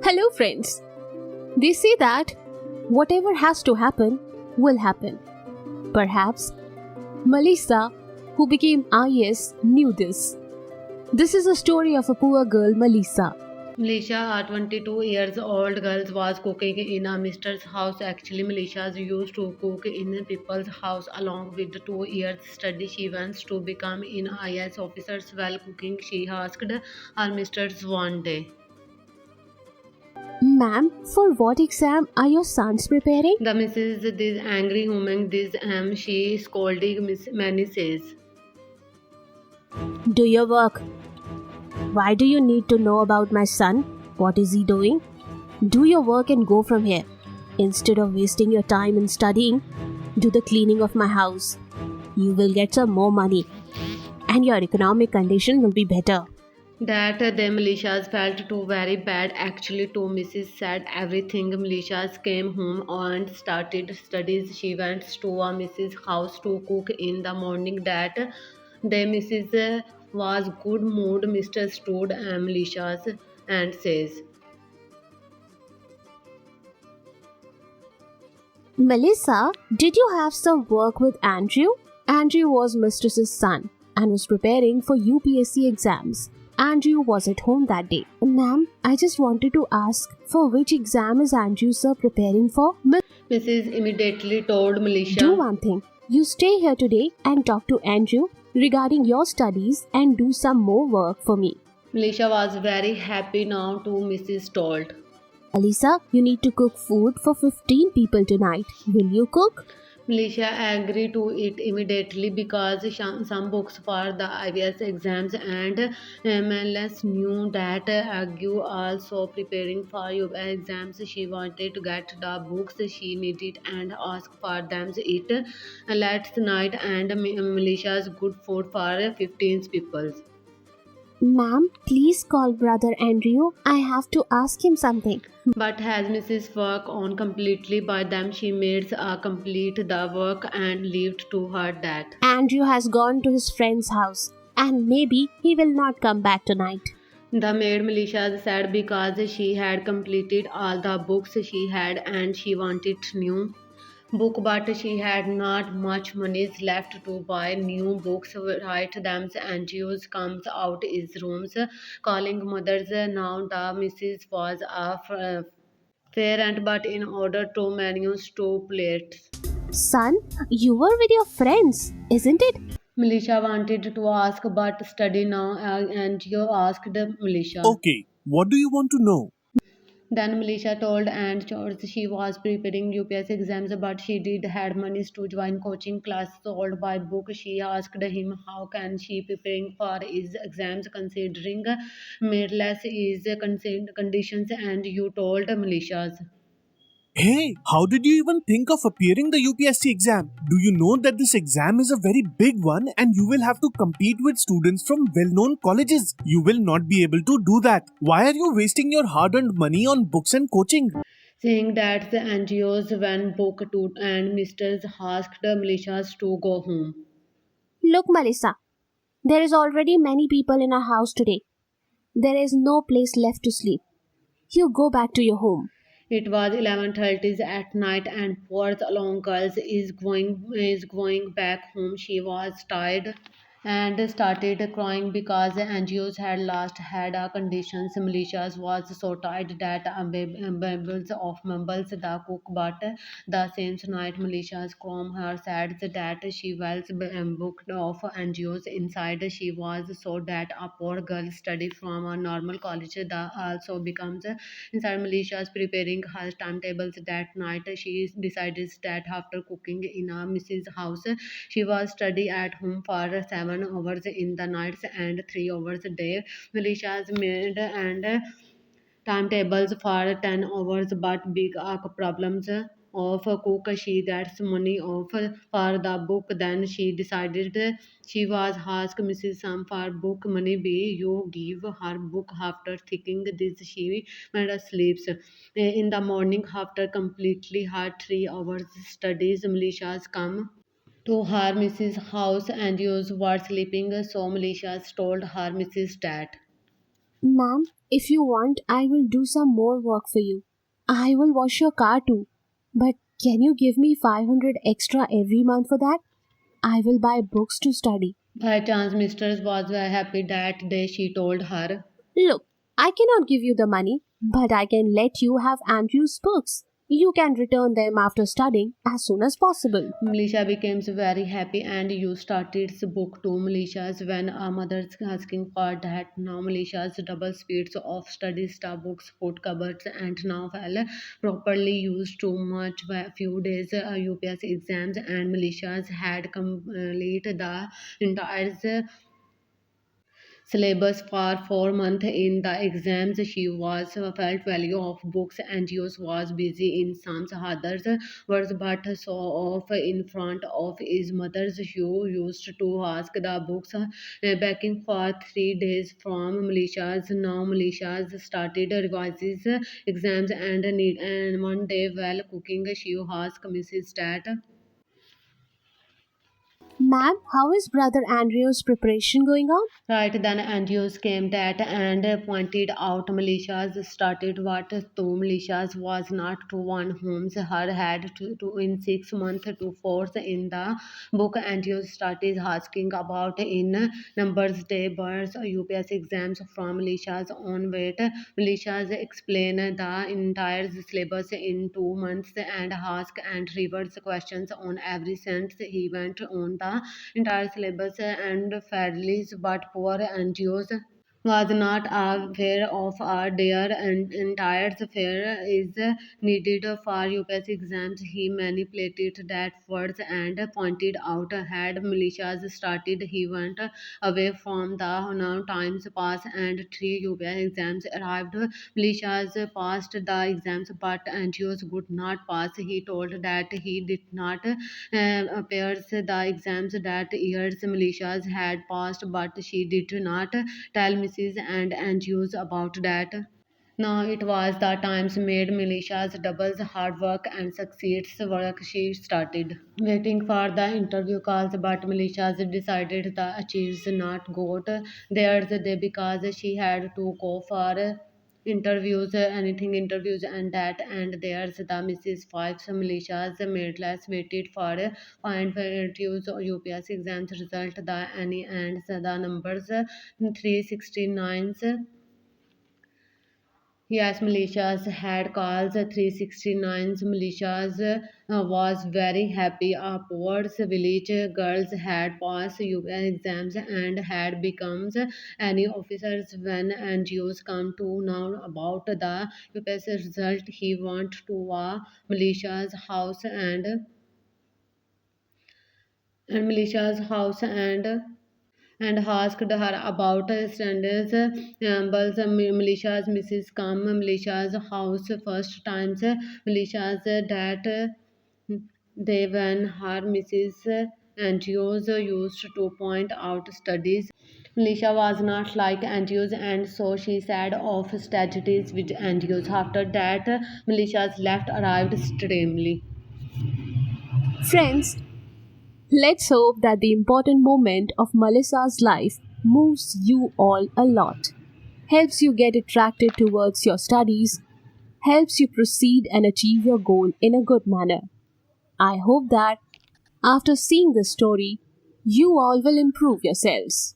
Hello, friends. They say that whatever has to happen will happen. Perhaps Melissa, who became IAS, knew this. This is a story of a poor girl, Melissa. Malaysia, a 22 years old girl, was cooking in a mistress house. Actually, Malaysia used to cook in people's house along with 2 years study. She wants to become an IAS officer while cooking. She asked her mistress one day. Ma'am, for what exam are your sons preparing? The Mrs. this angry woman, this she scolding Miss Manny says. Do your work. Why do you need to know about my son? What is he doing? Do your work and go from here. Instead of wasting your time in studying, do the cleaning of my house. You will get some more money and your economic condition will be better. That the militias felt too very bad. Actually, to Mrs. said everything. Militias came home and started studies. She went to a Mrs. house to cook in the morning. That the Mrs. was good mood. Mr. stood militias and says, Melissa, did you have some work with Andrew? Andrew was mistress's son and was preparing for UPSC exams. Andrew was at home that day. Ma'am, I just wanted to ask, for which exam is Andrew sir preparing for? Mrs. immediately told Do Militia. one thing. You stay here today and talk to Andrew regarding your studies and do some more work for me. Militia was very happy now to Mrs. told. Alisa, you need to cook food for 15 people tonight. Will you cook? Militia agreed to it immediately because some books for the IVS exams and MLS knew that Agu also preparing for exams. She wanted to get the books she needed and ask for them it last night and Militia's good food for 15 people. Ma'am, please call brother Andrew. I have to ask him something. But has Mrs. work on completely by them, she made complete the work and left to her dad. Andrew has gone to his friend's house and maybe he will not come back tonight. The maid Militia said because she had completed all the books she had and she wanted new book but she had not much money left to buy new books right them NGOs comes out his rooms calling mothers now the Mrs. was a parent but in order to manage two plates. Son, you were with your friends, isn't it? Militia wanted to ask but study now and you asked Militia. Okay, what do you want to know? Then Militia told and George she was preparing UPS exams but she did had money to join coaching class sold by book. She asked him how can she preparing for his exams considering midless is conditions and you told militias. Hey, how did you even think of appearing the UPSC exam? Do you know that this exam is a very big one and you will have to compete with students from well-known colleges? You will not be able to do that. Why are you wasting your hard-earned money on books and coaching? Saying that the NGOs when book to and Mr. asked the militias to go home. Look, Melissa, there is already many people in our house today. There is no place left to sleep. You go back to your home. It was 11:30 at night and poor alone girls is going back home. She was tired and started crying because the NGOs had last had a condition. Militias was so tired that babbles of mumbles the cook but the same night militias from her said that she was booked of NGOs inside. She was so that a poor girl study from a normal college the also becomes inside militias preparing her timetables that night. She decided that after cooking in a Mrs. house she was study at home for 7 hours in the nights and 3 hours a day. Militias made and timetables for 10 hours but big problems of cook she that's money of for the book then she decided she was asked Mrs. Sam for book money be you give her book after thinking this she made us sleeps in the morning after completely her 3 hours studies militias come to her Mrs. house and you were sleeping so militias told her Mrs. Dad. Ma'am, if you want, I will do some more work for you. I will wash your car too. But can you give me 500 extra every month for that? I will buy books to study. By chance, mistress was very happy that day, she told her. Look, I cannot give you the money, but I can let you have Andrew's books. You can return them after studying as soon as possible. Militia became very happy and you started book to militias when a mother's asking for that. Now militias double speeds of study star books, food cupboards and now well properly used too much by a few days UPS exams and militias had completed the entire syllabus for 4 months in the exams. She was felt value of books and use was busy in some others words but saw off in front of his mother's who used to ask the books backing for 3 days from militias. Now militias started revises exams and one day while cooking she asked Mrs. Stat. Ma'am, how is Brother Andrew's preparation going on? Right then, NGOs came that and pointed out militias started what two militias was not to one whom her had to in 6 months to force in the book. NGOs started asking about in numbers day births UPS exams from militias on weight. Militias explain the entire syllabus in 2 months and ask and reverse questions on every sentence. He went on the entire syllabus and fairly but poor NGOs was not aware of their entire affair is needed for UPS exams. He manipulated that words and pointed out had militias started. He went away from the now times pass and 3 UPS exams arrived. Militias passed the exams, but NGOs would not pass. He told that he did not appears the exams that years militias had passed, but she did not tell Mrs. and NGOs about that. Now it was the times made militias doubles hard work and succeeds work she started. Waiting for the interview calls, but militias decided the achieves not got theirs they because she had to go for interviews, anything interviews and that and there's the Mrs. Five's militias made less waited for find interviews or UPS exams result the any and the numbers 369. Yes, militias had calls 369's militias was very happy. Upwards village girls had passed UN exams and had become any officers when NGOs come to know about the UPS result. He went to a militia's house and militia's house and asked her about standards, bulls, militias, Mrs. Kam, militias house first times, militias that they when her Mrs. NGOs used to point out studies. Militia was not like NGOs and so she said of strategies with NGOs. After that, militias left arrived extremely. Friends, let's hope that the important moment of Melissa's life moves you all a lot, helps you get attracted towards your studies, helps you proceed and achieve your goal in a good manner. I hope that after seeing this story, you all will improve yourselves.